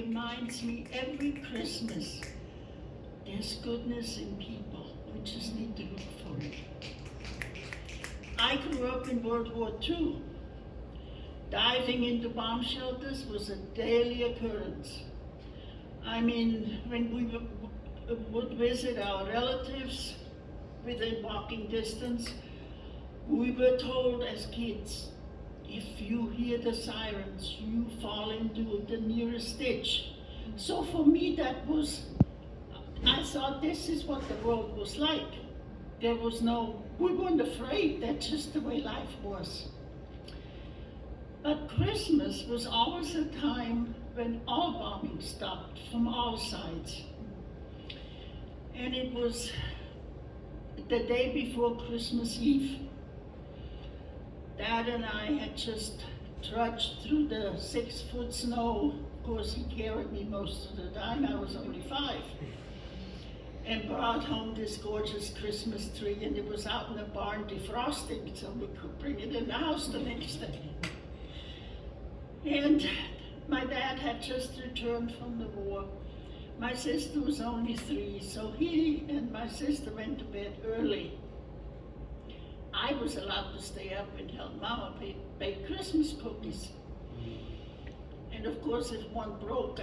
reminds me every Christmas, there's goodness in people. We just need to look for it. I grew up in World War II. Diving into bomb shelters was a daily occurrence. I mean, when we would visit our relatives within walking distance, we were told as kids, if you hear the sirens, you fall into the nearest ditch. So for me, I thought this is what the world was like. We weren't afraid, that's just the way life was. But Christmas was always a time when all bombing stopped from all sides. And it was the day before Christmas Eve. Dad and I had just trudged through the 6-foot snow. Of course, he carried me most of the time. I was only 5. And brought home this gorgeous Christmas tree, and it was out in the barn defrosting, so we could bring it in the house the next day. And my dad had just returned from the war. My sister was only 3, so he and my sister went to bed early. I was allowed to stay up and help Mama bake Christmas cookies. And of course, if one broke,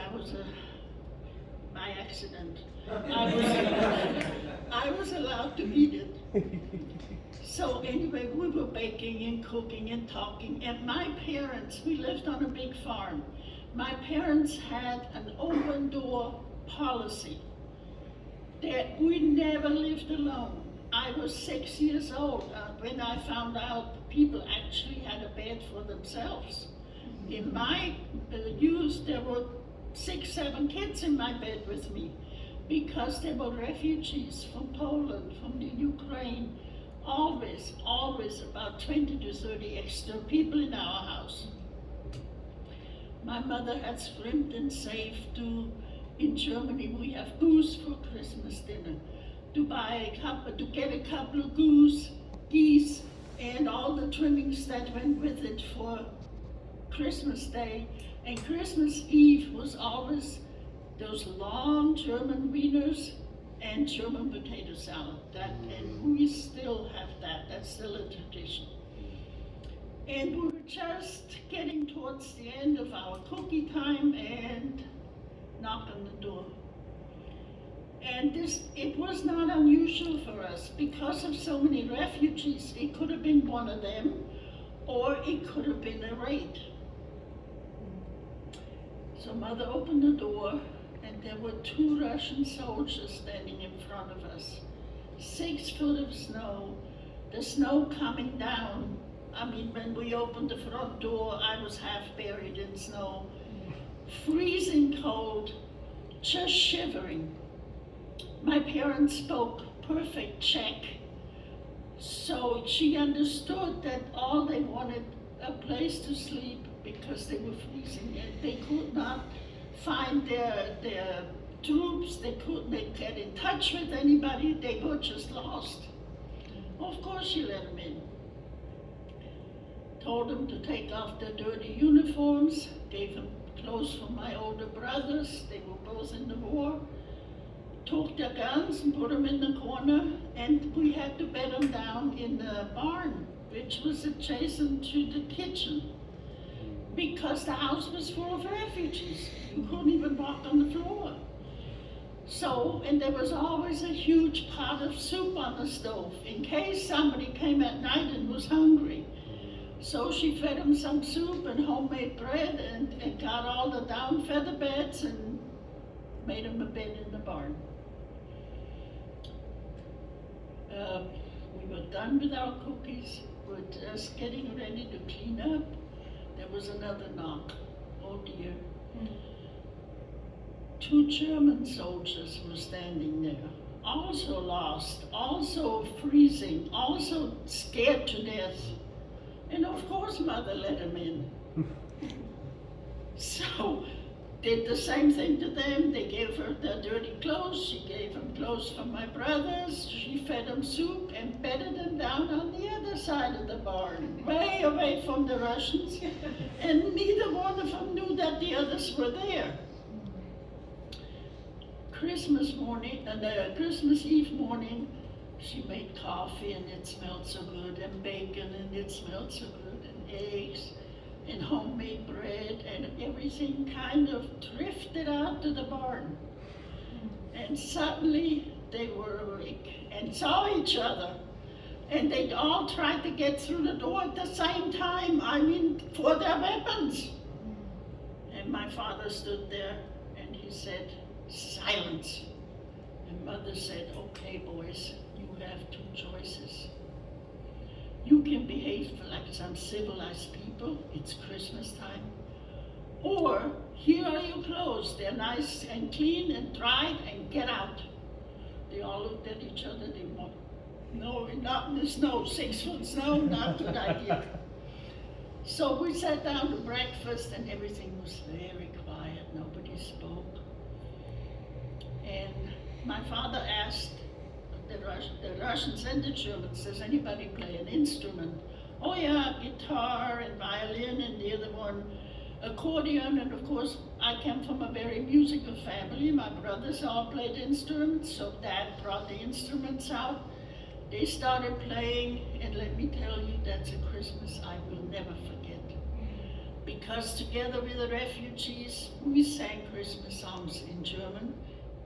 my accident. I was allowed to eat it. So anyway, we were baking and cooking and talking. And my parents, we lived on a big farm. My parents had an open door policy that we never lived alone. I was 6 years old when I found out people actually had a bed for themselves. In my youth, there were 6, 7 kids in my bed with me because they were refugees from Poland, from the Ukraine. Always about 20 to 30 extra people in our house. My mother had scrimped and saved in Germany we have goose for Christmas dinner, to get a couple of geese and all the trimmings that went with it for Christmas Day. And Christmas Eve was always those long German wieners and German potato salad. And we still have that. That's still a tradition. And we were just getting towards the end of our cookie time and knock on the door. And it was not unusual for us because of so many refugees. It could have been one of them, or it could have been a raid. So Mother opened the door, and there were 2 Russian soldiers standing in front of us. 6 foot of snow, the snow coming down. I mean, when we opened the front door, I was half buried in snow. Freezing cold, just shivering. My parents spoke perfect Czech, so she understood that all they wanted a place to sleep because they were freezing and they could not find their troops, they couldn't get in touch with anybody, they were just lost. Of course she let them in. Told them to take off their dirty uniforms, gave them clothes for my older brothers, they were both in the war, took their guns and put them in the corner, and we had to bed them down in the barn, which was adjacent to the kitchen, because the house was full of refugees. You couldn't even walk on the floor. So, and there was always a huge pot of soup on the stove in case somebody came at night and was hungry. So she fed them some soup and homemade bread and got all the down feather beds and made them a bed in the barn. We were done with our cookies. We were just getting ready to clean up. There was another knock. Oh dear. 2 German soldiers were standing there, also lost, also freezing, also scared to death. And of course Mother let them in. So, did the same thing to them. They gave her their dirty clothes, she gave them clothes for my brothers, she fed them soup and bedded them down on the other side of the barn, way away from the Russians. And neither one of them knew that the others were there. Christmas morning, and the Christmas Eve morning, she made coffee and it smelled so good, and bacon and it smelled so good, and eggs, and homemade bread, and everything kind of drifted out to the barn. And suddenly they were awake and saw each other. And they all tried to get through the door at the same time, for their weapons. And my father stood there and he said, "Silence." And mother said, "Okay, boys, you have two choices. You can behave like some civilized people, it's Christmas time. Or, here are your clothes, they're nice and clean and dried, and get out." They all looked at each other, they went, "No, not in the snow, 6 foot snow, not a good idea." So we sat down to breakfast and everything was very quiet, nobody spoke. And my father asked the Russians and the Germans, "Does anybody play an instrument?" "Oh yeah, guitar and violin," and the other one, accordion. And of course, I come from a very musical family. My brothers all played instruments, so Dad brought the instruments out. They started playing, and let me tell you, that's a Christmas I will never forget. Because together with the refugees, we sang Christmas songs in German,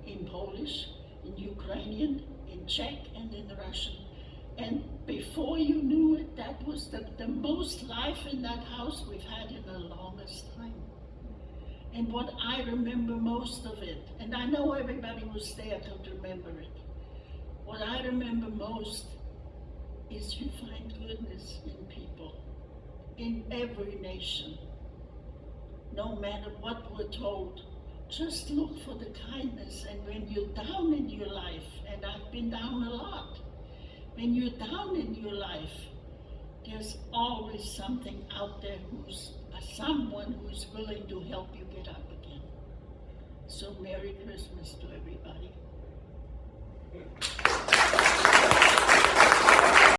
in Polish, in Ukrainian, in Czech, and in Russian. And before you knew it, that was the most life in that house we've had in the longest time. And what I remember most of it, and I know everybody was there to remember it, what I remember most is you find goodness in people, in every nation. No matter what we're told, just look for the kindness. And when you're down in your life, and I've been down a lot, when you're down in your life, there's always something out there someone who's willing to help you get up again. So Merry Christmas to everybody.